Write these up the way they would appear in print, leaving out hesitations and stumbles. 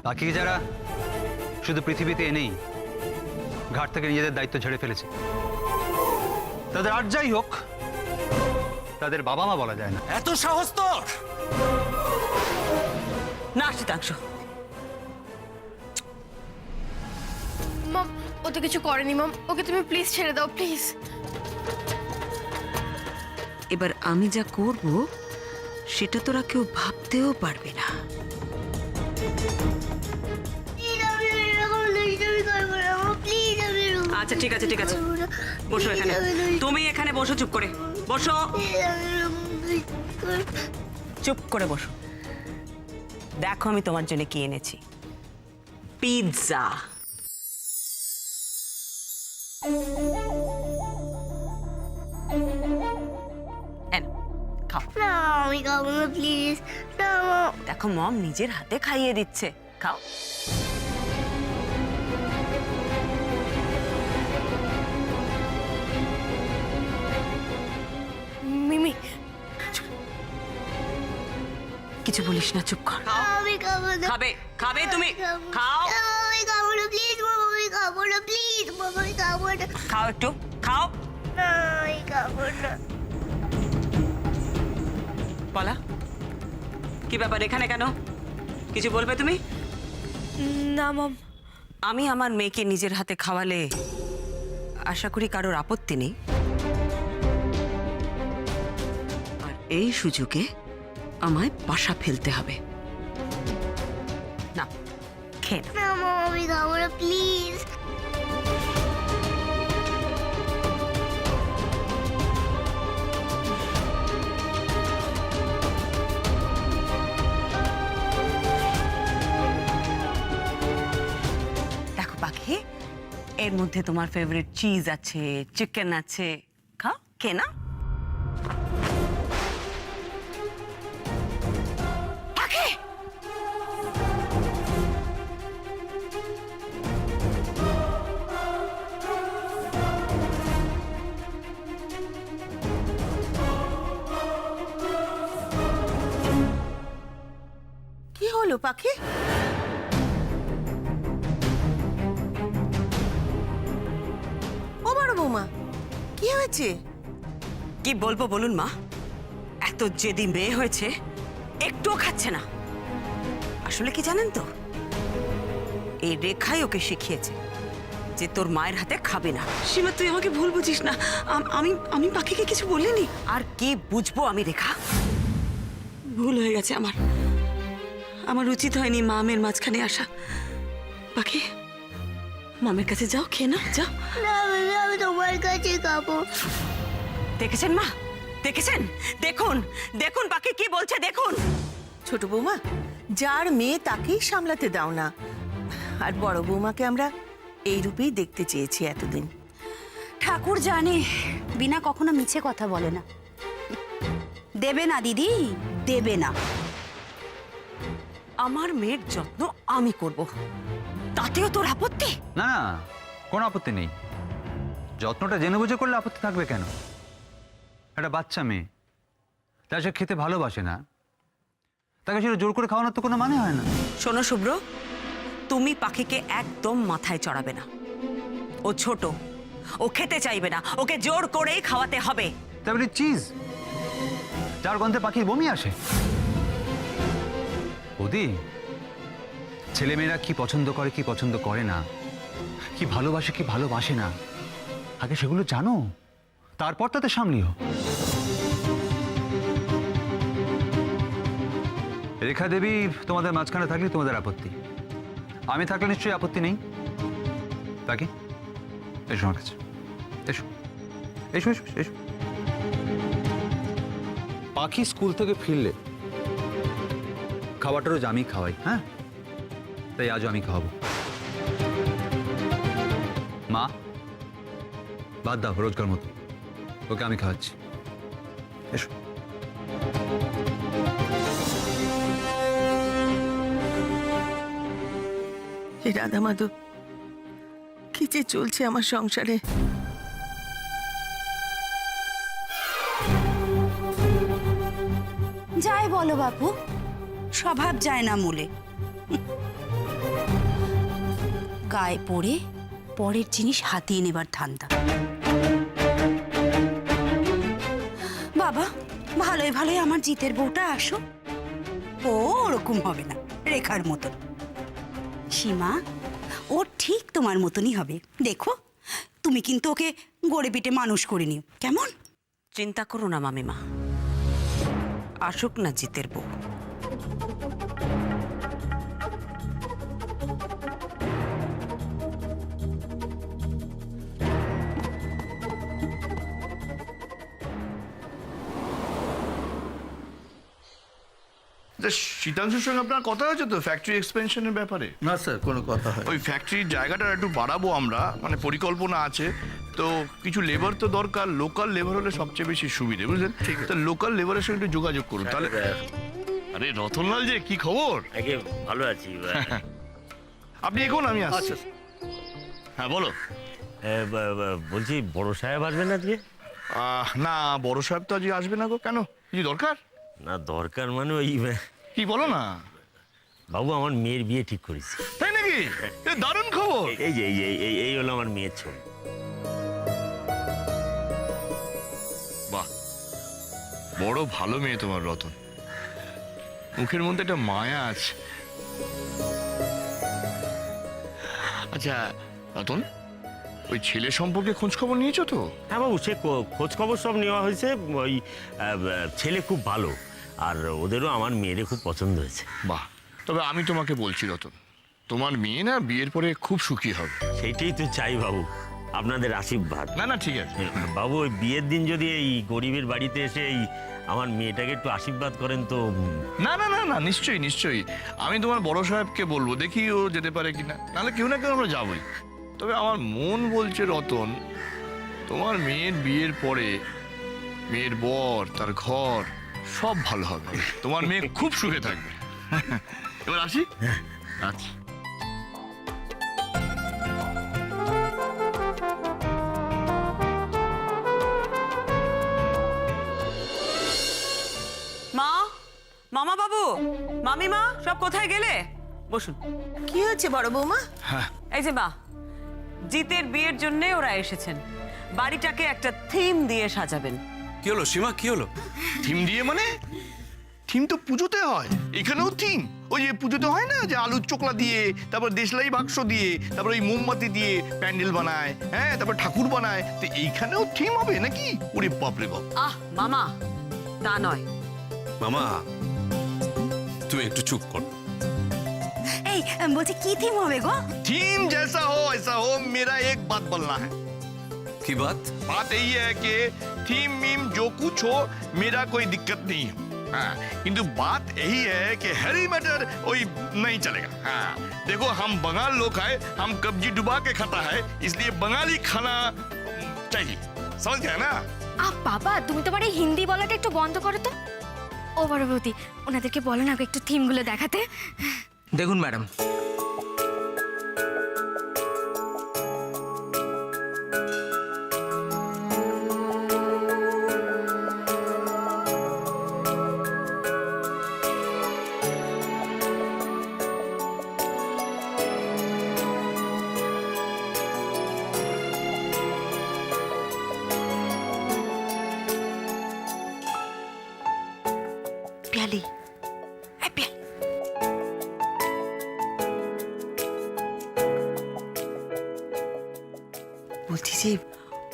বাকি যারা শুধু পৃথিবীতে এনেই ঘাট থেকে নিজেদের দায়িত্ব ঝেড়ে ফেলেছে, তাদের আর যাই হোক তাদের বাবা মা বলা যায় না। এত সাহস তোর? না শীতাংশ, মম ও তো কিছু করেনি মম, ওকে তুমি প্লিজ ছেড়ে দাও প্লিজ। এবার আমি যা করব সেটা তোরা কেউ ভাবতেও পারবে না। আচ্ছা ঠিক আছে ঠিক আছে, বসো এখানে, তুমি এখানে বসো, চুপ করে বসো, চুপ করে বসো। দেখো আমি তোমার জন্য কি এনেছি, পিৎজা। খাও। না আমি খাবো না প্লিজ। না দেখো মম নিজের হাতে খাইয়ে দিচ্ছে, খাও। মিমি কিছু বলিস না, চুপ কর। আমি খাবো না। খাবে খাবে তুমি, খাও। আমি খাবো না প্লিজ মম, আমি খাবো না প্লিজ মম, আমি খাবো না। খাও একটু, খাও। না আমি খাবো না। বলা কি ব্যাপার, এখানে কেন? কিছু বলবে তুমি? না মম। আমি আমার মেয়েকে নিজের হাতে খাওয়ালে আশা করি কারোর আপত্তি নেই। আর এই সুযোগে আমায় পাশা ফেলতে হবে না। খেয়ে নাও। না মম আমি খাবো না প্লিজ। দেখো পাখি, এর মধ্যে তোমার ফেভারিট চিজ আছে, চিকেন আছে, খাও, খেয়ে নাও। পাখি কি হলো পাখি? ও বড় বৌমা, কি হয়েছে? কি বলবো বলুন মা, এত জেদি মেয়ে হয়েছে, একটুও খাচ্ছে না। আসলে কি জানেন তো, এই রেখাই ওকে শিখিয়েছে যে তোর মায়ের হাতে খাবে না। সীমা তুই আমাকে ভুল বুঝিস না, আমি আমি পাখিকে কিছু বলিনি। আর কি বুঝবো আমি রেখা, ভুল হয়ে গেছে আমার, আমার উচিত হয়নি মা মেয়ের মাঝখানে আসা। পাখি মামের কাছে যাও, খেয়ে না, যাও। না মিমি আমি তোমার কাছে খাবো। দেখেছেন মা, দেখেছেন? দেখুন দেখুন পাখি কি বলছে, দেখুন। ছোট বৌমা, যার মেয়ে তাকেই সামলাতে দাও না। আর বড় বৌমাকে আমরা এই রূপেই দেখতে চেয়েছি এতদিন। ঠাকুর জানে বিনা কখনো মিছে কথা বলে না। দেবে না দিদি, দেবে না। আমার মেয়ের যত্ন আমি করব, তাতেও তোর আপত্তি? না না, কোনো আপত্তি নেই। যত্নটা জেনে বুঝে করলে আপত্তি থাকবে কেন? একটা বাচ্চা মেয়ে, তা সে খেতে ভালোবাসে না, তাকে সেটা জোর করে খাওয়ানোর তো কোনো মানে হয় না। শোনো শুভ্র, তুমি পাখিকে একদম মাথায় চড়াবে না। ও ছোট, ও খেতে চাইবে না, ওকে জোর করেই খাওয়াতে হবে। তারপরে চিজ, যার গন্ধে পাখির বমি আসে। ওদি, ছেলেমেয়েরা কি পছন্দ করে কি পছন্দ করে না, কি ভালোবাসে কি ভালোবাসে না, আগে সেগুলো জানো, তারপর তাতে সামলিও। রেখা দেবী তোমাদের মাঝখানে থাকলে তোমাদের আপত্তি, আমি থাকলে নিশ্চয়ই আপত্তি নেই। তাকে এসো আমার কাছে, এসো এসো এসো এসো। পাখি স্কুল থেকে ফিরলে খাবারটা রোজ আমি খাওয়াই, হ্যাঁ? তাই আজও আমি খাওয়াবো। মা বাদ দাও রোজকার মতো, ওকে আমি খাওয়াচ্ছি। এসো। হে রাধা মাধব, কি যে চলছে আমার সংসারে। যাই বলো বাপু, স্বভাব যায় না মূলে। গায়ে পড়ে পরের জিনিস হাতিয়ে নেবার ধান্দা। বাবা, ভালোই ভালোই আমার জিতের বউটা আসো। ও ওরকম হবে না, রেখার মতন। সীমা, ও ঠিক তোমার মতনই হবে। দেখো, তুমি কিন্তু ওকে গড়ে পিটে মানুষ করে নিও, কেমন? চিন্তা করো না মামিমা, আসুক না জিতের বউ। শীতাংশুর সঙ্গে আপনার কথা হয়েছে তো ফ্যাক্টরি এক্সপেনশনের ব্যাপারে? না স্যার, কোনো কথা হয় ওই ফ্যাক্টরির জায়গাটা একটু বাড়াবো আমরা, মানে পরিকল্পনা আছে তো। কিছু লেবার তো দরকার, লোকাল লেবার হলে সবচেয়ে বেশি সুবিধে, বুঝলেন? ঠিক আছে, লোকাল লেবারের সঙ্গে একটু যোগাযোগ করুন তাহলে। আরে রতনলাল যে কি খবর? আগে ভালো আছি। আপনি এখন আমি আসছি। হ্যাঁ বলো। বলছি বড় সাহেব আসবেন আজকে? না, বড় সাহেব তো আজকে আসবে না গো। কেন, কিছু দরকার? না দরকার মানে ওই কি বলো না। বাবু, আমার মেয়ের বিয়ে ঠিক করেছি। তাই নাকি? এ দারুণ খবর। এই যে এই হলো আমার মেয়ের ছবি। বাহ, বড় ভালো মেয়ে তোমার রতন, মুখের মধ্যে একটা মায়া আছে। আচ্ছা রতন, ওই ছেলে সম্পর্কে খোঁজ খবর নিয়েছো তো? হ্যাঁ বাবু, সে খোঁজ খবর সব নেওয়া হয়েছে। ওই ছেলে খুব ভালো, আর ওদেরও আমার মেয়েরে খুব পছন্দ হয়েছে। বাহ, তবে আমি তোমাকে বলছি রতন, তোমার মেয়ে না বিয়ের পরে খুব সুখী হবে। সেইটাই তো চাই বাবু, আপনাদের আশীর্বাদ। না না, ঠিক আছে বাবু, ওই বিয়ের দিন যদি এই গরিবের বাড়িতে এসে এই আমার মেয়েটাকে একটু আশীর্বাদ করেন তো। না না না না, নিশ্চয়ই নিশ্চয়ই, আমি তোমার বড় সাহেবকে বলবো, দেখি ও যেতে পারে কিনা, নাহলে কেউ না কেউ আমরা যাবোই। তবে আমার মন বলছে রতন, তোমার মেয়ের বিয়ের পরে মেয়ের বর, তার ঘর সব ভালো হবে, তোমার মেয়ে খুব সুখে থাকবে। এবার আসি। আচ্ছা। মা, মামা বাবু, মামিমা, সব কোথায় গেলে? বসুন। কি হয়েছে বড় বৌমা? এই যে মা, জিতের বিয়ের জন্য ওরা এসেছেন। বাড়িটাকে একটা থিম দিয়ে সাজাবেন। কি হলো সীমা, কি হলো? থিম দিয়ে মানে? থিম তো পুজোতে হয়, এখানেও থিম। ওই যে পুজোতে হয় না যে আলুর চোকলা দিয়ে, তারপর দেশলাই বাক্স দিয়ে, তারপর ওই মোমবাতি দিয়ে প্যান্ডেল বানায়, হ্যাঁ, তারপর ঠাকুর বানায়, তো এইখানেও থিম হবে নাকি? ওরে বাপরে বাপ। আহ মামা, তা নয়। মামা, তুমি একটু চুপ কর। এই বলছি, কি থিম হবে গো? थीम जैसा हो ऐसा हो, मेरा एक बात बोलना है। কি বাত? बात यही है कि थीम मीम जो कुछ हो, मेरा कोई दिक्कत नहीं है। हाँ, किंतु बात यही है कि हैरी मैटर वही नहीं चलेगा। हाँ, देखो हम बंगाल लोग हैं, हम कब्जी डुबा के खाता है, इसलिए बंगाली खाना चाहिए, समझ गया ना? বাবা, তুমি তোমার এই হিন্দি বলাটা একটু বন্ধ করো তো। ও বড় বৌদি, ওনাদেরকে বলো না একটু থিমগুলো দেখাতে। দেখুন ম্যাডাম, প্যালি, বলছি যে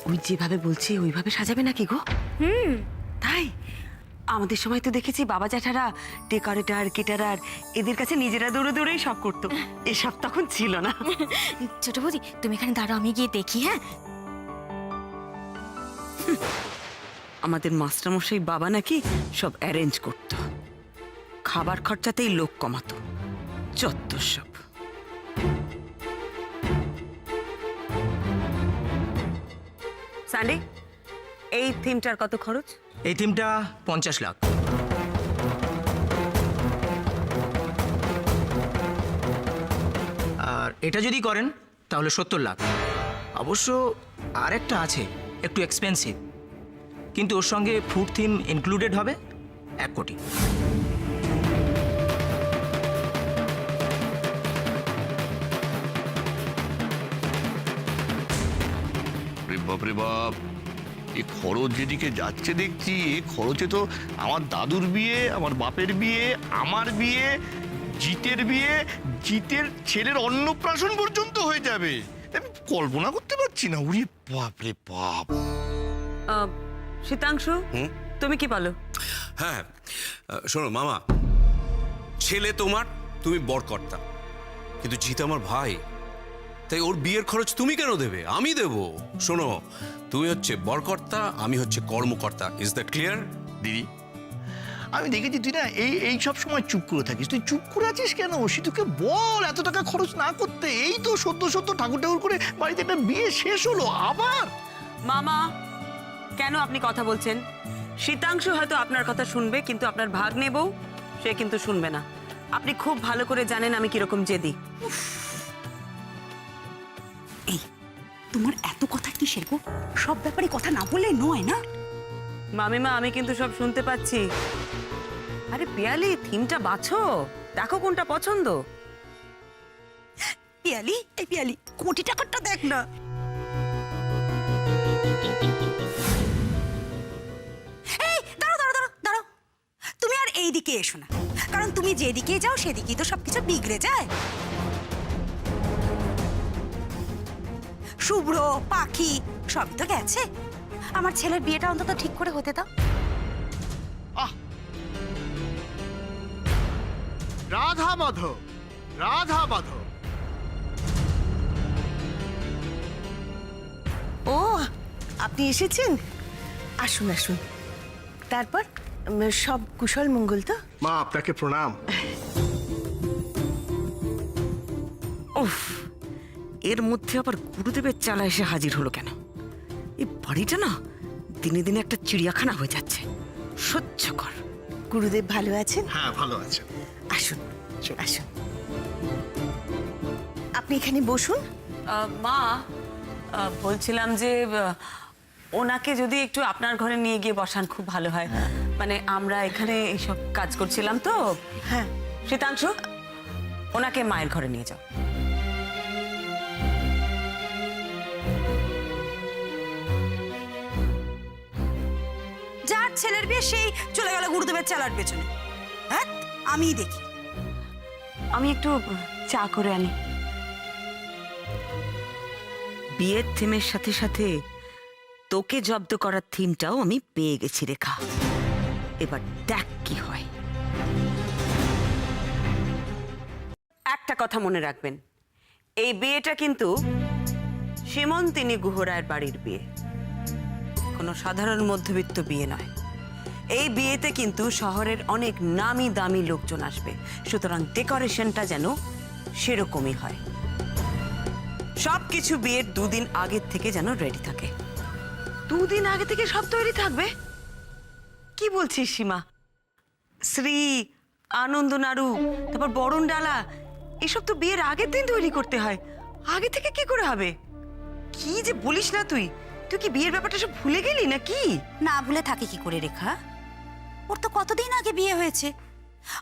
ওই যেভাবে বলছি ওইভাবে সাজাবে নাকি গো? তাই আমাদের সময় তো দেখেছি বাবা জ্যাঠারা ডেকোরেটর, কেটারার এদের কাছে নিজেরা দৌড়ে দৌড়েই সব করতো। এসব তখন ছিল না। ছোট বৌদি, তুমি এখানে দাঁড়াও, আমি গিয়ে দেখি। হ্যাঁ, আমাদের মাস্টারমশাই বাবা নাকি সব অ্যারেঞ্জ করতো, খাবার খরচাতেই লোক কমাতো। চত্বর সব। স্যান্ডি, এই থিমটার কত খরচ? এই থিমটা 50 লাখ। আর এটা যদি করেন তাহলে 70 লাখ। অবশ্য আর একটা আছে, একটু এক্সপেন্সিভ, কিন্তু ওর সঙ্গে ফুড থিম ইনক্লুডেড হবে, 1 কোটি। বাপরে বাপ, এই খরচ যেদিকে যাচ্ছে দেখছি, এই খরচে তো আমার দাদুর বিয়ে, আমার বাপের বিয়ে, আমার বিয়ে, জিতের বিয়ে, জিতের ছেলের অন্নপ্রাশন পর্যন্ত হয়ে যাবে। আমি কল্পনা করতে পারছি না। উড়ি বাপরে বাপ। শীতাংশু, তুমি কি বলো? হ্যাঁ, শোনো মামা, ছেলে তোমার, তুমি বরকর্তা, কিন্তু জিত আমার ভাই, তাই ওর বিয়ের খরচ তুমি কেন দেবে? আমি দেব। শোনো, তুমি হচ্ছে বরকর্তা, আমি হচ্ছে কর্মকর্তা। Is that clear? দিদি, আমি দেখেছি তুই না এই সব সময় চুপ করে থাকিস। তুই চুপ করে আছিস কেন? সিধুকে বল এত টাকা খরচ না করতে। এই তো সদ্য ঠাকুর করে বাড়িতে একটা বিয়ে শেষ হলো আবার। মামা, কেন আপনি কথা বলছেন? শীতাংশু হয়তো আপনার কথা শুনবে, কিন্তু আপনার ভাগ্নে বউ, সে কিন্তু শুনবে না। আপনি খুব ভালো করে জানেন আমি কিরকম জেদি। এই তোমার এত কথা কিসের গো? সব ব্যাপারে কথা না বললে নয় না। মামিমা, আমি কিন্তু সব শুনতে পাচ্ছি। আরে পিয়ালি, থিমটা বাছো, দেখো কোনটা পছন্দ। পিয়ালি, এই পিয়ালি, কোটি টাকারটা দেখ না। এই দাঁড়াও দাঁড়াও দাঁড়াও দাঁড়াও, তুমি আর এই দিকে এসো না, কারণ তুমি যেদিকে যাও সেদিকেই তো সবকিছু বিগড়ে যায়। শুভ্র, পাখি সবই তো গেছে, আমার ছেলের বিয়েটা অন্তত ঠিক করে হতে দাও। রাধা মাধব, রাধা মাধব। ও, আপনি এসেছেন? আসুন আসুন। তারপর সব কুশল মঙ্গল তো? মা, আপনাকে প্রণাম। উফ, এর মধ্যে আবার গুরুদেবের চালা এসে হাজির হলো কেন? এই বাড়িটা না দিনে দিনে একটা চিড়িয়াখানা হয়ে যাচ্ছে। সহ্য কর। গুরুদেব ভালো আছেন? হ্যাঁ, ভালো আছেন। আসুন আসুন, আপনি এখানে বসুন। মা, বলছিলাম যে ওনাকে যদি একটু আপনার ঘরে নিয়ে গিয়ে বসান খুব ভালো হয়। মানে আমরা এখানে এইসব কাজ করছিলাম তো। হ্যাঁ, শীতাংশু, ওনাকে মায়ের ঘরে নিয়ে যাও। যার ছেলের বিয়ে সেই চলে গেল গুরুদেবের চালার পেছনে। হ্যাঁ, আমি দেখি। আমি একটু চা করে আনি। বিয়ের থিমের সাথে সাথে তোকে জব্দ করার থিমটাও আমি পেয়ে গেছি রেখা। এবার দেখ কি হয়। একটা কথা মনে রাখবেন, এই বিয়েটা কিন্তু সীমন্তিনী গুহরায়ের বাড়ির বিয়ে, কোনো সাধারণ মধ্যবিত্ত বিয়ে নয়। এই বিয়েতে কিন্তু শহরের অনেক নামি দামি লোকজন আসবে, সুতরাং ডেকোরেশনটা যেন সেরকমই হয়। সবকিছু বিয়ের 2 দিন আগের থেকে যেন রেডি থাকে। 2 দিন আগে থেকে সব তৈরি থাকবে? কি বলছিস সীমা? শ্রী, আনন্দ নাড়ু, তারপর বরণ ডালা, এসব তো বিয়ের আগের দিন তৈরি করতে হয়। আগে থেকে কি করে হবে? কি যে বলিস না তুই! তুই কি বিয়ের ব্যাপারটা সব ভুলে গেলি নাকি? না ভুলে থাকে কি করে রেখা? ওর তো কতদিন আগে বিয়ে হয়েছে।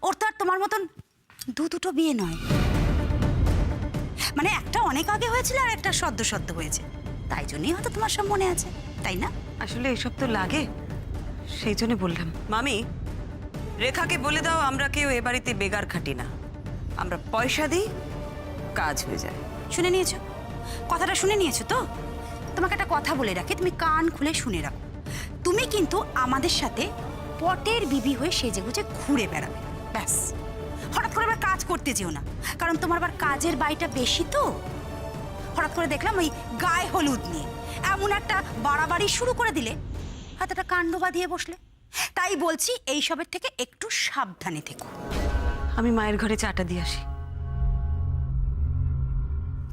ওর তো আর তোমার মতন দুটো বিয়ে নয়, মানে একটা অনেক আগে হয়েছিল আর একটা সদ্য সদ্য হয়েছে, তাই জন্যই হয়তো তোমার সব মনে আছে, তাই না? আসলে এসব তো লাগে, সেই জন্য বললাম। মামি, রেখাকে বলে দাও আমরা কেউ এ বাড়িতে বেগার খাটি না, আমরা পয়সা দিই, কাজ হয়ে যায়। শুনে নিয়েছো? কথাটা শুনে নিয়েছো তো? তোমাকে একটা কথা বলে রাখি, তুমি কান খুলে শুনে রাখো। তুমি কিন্তু আমাদের সাথে পটের বিবি হয়ে সেজেগুজে ঘুরে বেড়াবে, ব্যাস। হঠাৎ করে আবার কাজ করতে যেও না, কারণ তোমার আবার কাজের বাইটা বেশি তো। হঠাৎ করে দেখলাম ওই গায়ে হলুদ নিয়ে এমন একটা বাড়াবাড়ি শুরু করে দিলে, হয়তো একটা কাণ্ড বাঁধিয়ে বসলে। তাই বলছি এইসবের থেকে একটু সাবধানে থেকো। আমি মায়ের ঘরে চাটা দিয়ে আসি।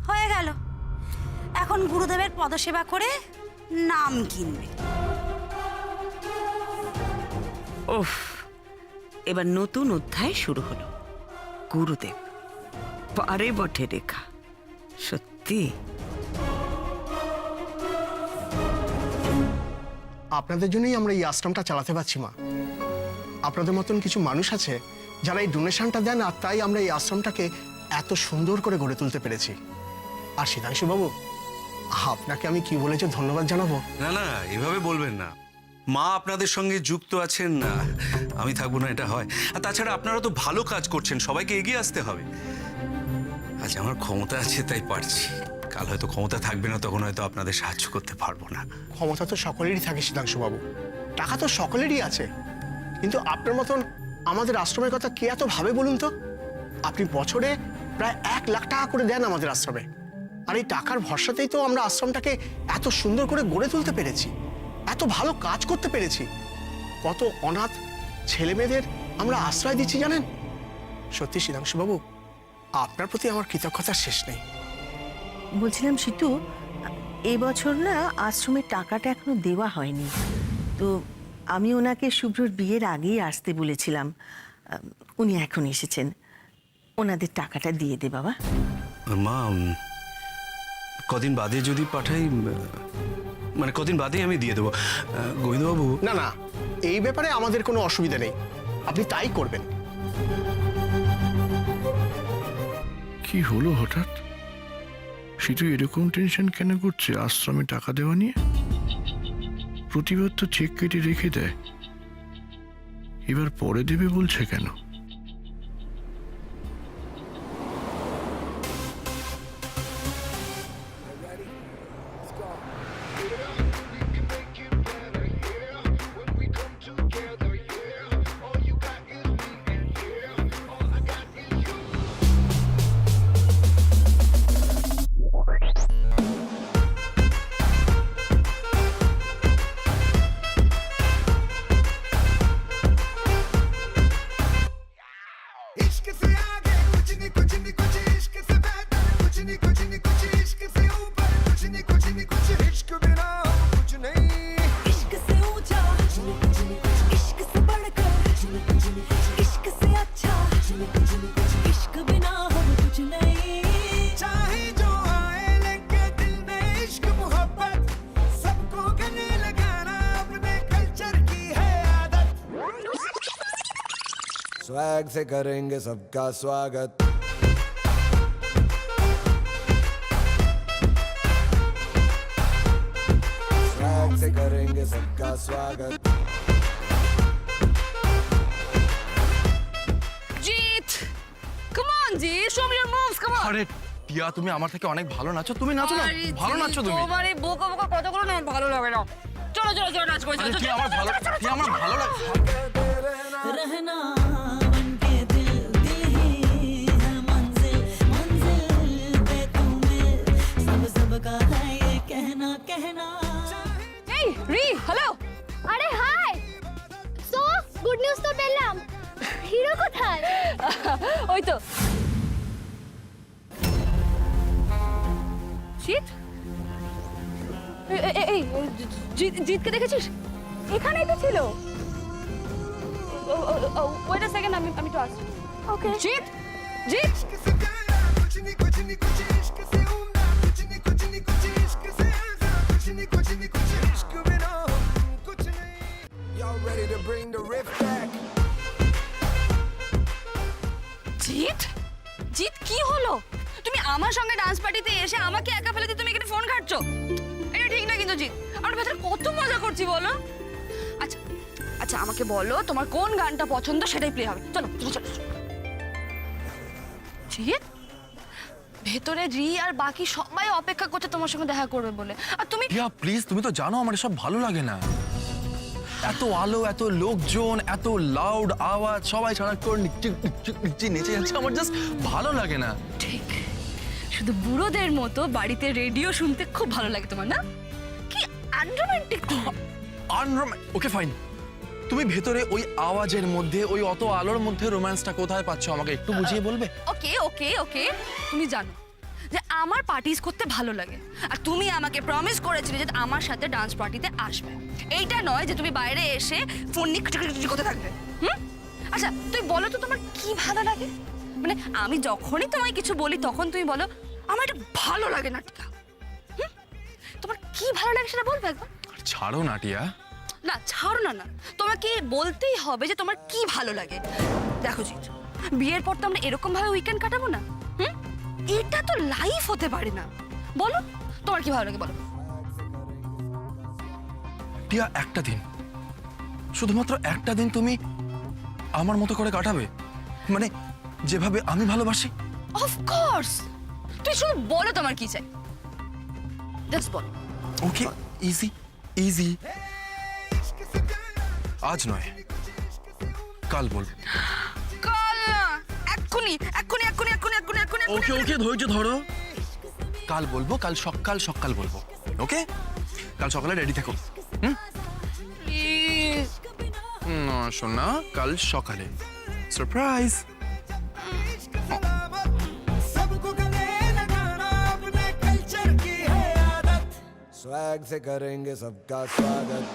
হয়ে গেল, এখন গুরুদেবের পদসেবা করে নাম কিনবে। ওফ, এবার নতুন অধ্যায় শুরু হলো। গুরুদেব পারে বটে রেখা, সত্যি। আপনাদের জন্যই আমরা এই আশ্রমটা চালাতে পারছি মা। আপনাদের মতন কিছু মানুষ আছে যারা এই ডোনেশনটা দেন, আর তাই আমরা এই আশ্রমটাকে এত সুন্দর করে গড়ে তুলতে পেরেছি। আর শীতাংশু বাবু, আপনাকে আমি কি বলে যে ধন্যবাদ জানাবো। না না, এভাবে বলবেন না। মা আপনাদের সঙ্গে যুক্ত আছেন না, আমি থাকবো না এটা হয়? আর তাছাড়া আপনারা তো ভালো কাজ করছেন, সবাইকে এগিয়ে আসতে হবে। আজ আমার ক্ষমতা আছে তাই পারছি, কাল হয়তো ক্ষমতা থাকবে না, তখন হয়তো আপনাদের সাহায্য করতে পারবো না। ক্ষমতা তো সকলেরই থাকে সিদ্ধাংশুবাবু, টাকা তো সকলেরই আছে, কিন্তু আপনার মতন আমাদের আশ্রমের কথা কে এত ভাবে বলুন তো? আপনি বছরে প্রায় 1 লাখ টাকা করে দেন আমাদের আশ্রমে, আর এই টাকার ভরসাতেই তো আমরা আশ্রমটাকে এত সুন্দর করে গড়ে তুলতে পেরেছি, এত ভালো কাজ করতে পেরেছি। কত অনাথ ছেলে মেয়েদের আমরা আশ্রয় দিচ্ছি জানেন। সত্যি সিদ্ধাংশুবাবু, আপনার প্রতি আমার কৃতজ্ঞতার শেষ নেই। বলছিলাম সিতু, এই বছর না আশ্রমের টাকাটা এখনো দেওয়া হয়নি, তো আমি ওনাকে শুভ্রর বিয়ের আগেই আসতে বলেছিলাম। উনি এখন এসেছেন, ওনাদের টাকাটা দিয়ে দে বাবা। মা, কদিন বাদে যদি পাঠাই, মানে কদিন বাদেই আমি দিয়ে দেবো। গোবিন্দবাবু, না না, এই ব্যাপারে আমাদের কোনো অসুবিধা নেই, আপনি তাই করবেন। কি হলো হঠাৎ? সিধু এরকম টেনশন কেন করছে আশ্রমে টাকা দেওয়া নিয়ে? প্রতিবার তো চেক কেটে রেখে দেয়, এবার পরে দেবে বলছে কেন? स्वैग से करेंगे सबका स्वागत। स्वैग से करेंगे सबका स्वागत। Jeet, come on Jeet, show me your moves, come on. আরে টিয়া, তুমি আমার থেকে অনেক ভালো নাচো, তুমি নাচো না, ভালো নাচো তুমি। তোমার এই বোকা বোকা কথাগুলো না ভালো লাগে না। চলো চলো চলো নাচ করি, আরে চলো টিয়া, আমার ভালো, টিয়া, আমার ভালো লাগে। रहना बनके दिल दिल ही है मंजिल मंजिल पे तुम्हें सब सबका है ये कहना कहना। এই রি, হ্যালো। আরে হাই, সো গুড নিউজ তো পেলাম। হিরো কোথায়? ওই তো। জিৎ, এই জিৎকে দেখেছিস? এখানেই তো ছিল। ওয়েট আ সেকেন্ড, আমি তো আসছি। ওকে Jeet, Jeet, Y'all ready to bring the riff back? Jeet, Jeet কি হলো? তুমি আমার সঙ্গে ডান্স পার্টিতে এসে আমাকে একা ফেলে দিয়ে তুমি এখানে ফোন ঘাটছো? এটা ঠিক না কিন্তু জিৎ, আমরা ভেতরে কত মজা করছি বলো। আচ্ছা আচ্ছা, আমাকে বলো তোমার কোন গানটা পছন্দ, সেটাই প্লে হবে। চলো চলো চলো। জিৎ, ভেতরে রি আর বাকি সবাই অপেক্ষা করছে তোমার সঙ্গে দেখা করবে বলে, আর তুমি। টিয়া প্লিজ, তুমি তো জানো আমার সব ভালো লাগে না। এত আলো, এত লোকজন, এত লাউড আওয়াজ, সবাই সারাক্ষণ নেচে যাচ্ছে, আমার জাস্ট ভালো লাগে না। ঠিক, শুধু বুড়োদের মতো বাড়িতে রেডিও শুনতে খুব ভালো লাগে তোমার, না? কি আনরোম্যান্টিক। ওকে ফাইন, তুমি ভেতরে ওই আওয়াজের মধ্যে, ওই অত আলোর মধ্যে রোম্যান্সটা কোথায় পাচ্ছ আমাকে একটু বুঝিয়ে বলবে? ওকে ওকে ওকে, তুমি জানো যে আমার পার্টিস করতে ভালো লাগে, আর তুমি আমাকে প্রমিস করেছিলে যে আমার সাথে ডান্স পার্টিতে আসবে। এইটা নয় যে তুমি বাইরে এসে ফোন নিয়ে করতে থাকবে। আচ্ছা তুই বলো তো তোমার কি ভালো লাগে? মানে আমি যখনই তোমায় কিছু বলি তখন তুমি বলো আমার এটা ভালো লাগে না, টিকা। তোমার কি ভালো লাগে সেটা বলবে একবার। ছাড়ো না টিয়া। না ছাড়ো না, না তোমাকে বলতেই হবে যে তোমার কি ভালো লাগে। দেখো জিৎ, বিয়ের পর তো আমরা এরকম ভাবে উইকেন্ড কাটাবো না। এটা তো লাইফ হতে পারে না, বলো। তোমার কি ভালো লাগে বলো? টিয়া, একটা দিন, শুধুমাত্র একটা দিন তুমি আমার মতো করে কাটাবে, মানে যেভাবে আমি ভালোবাসি। অফকোর্স, তুই শুধু বলো তোমার কি চাই, জাস্ট বলো। ওকে, ইজি ইজি। আজ নয়, কাল বলবো। কাল না, এক্ষুনি এক্ষুনি এক্ষুনি এক্ষুনি এক্ষুনি এক্ষুনি ওকে ওকে, ধৈর্য ধরো। কাল বলবো, কাল সকাল সকাল বলবো। ওকে, কাল সকালে রেডি থাকো। প্লিজ। না শোনা, কাল সকালে সারপ্রাইজ। सबको गले लगाना अपने कल्चर की है आदत, स्वैग से करेंगे सबका स्वागत।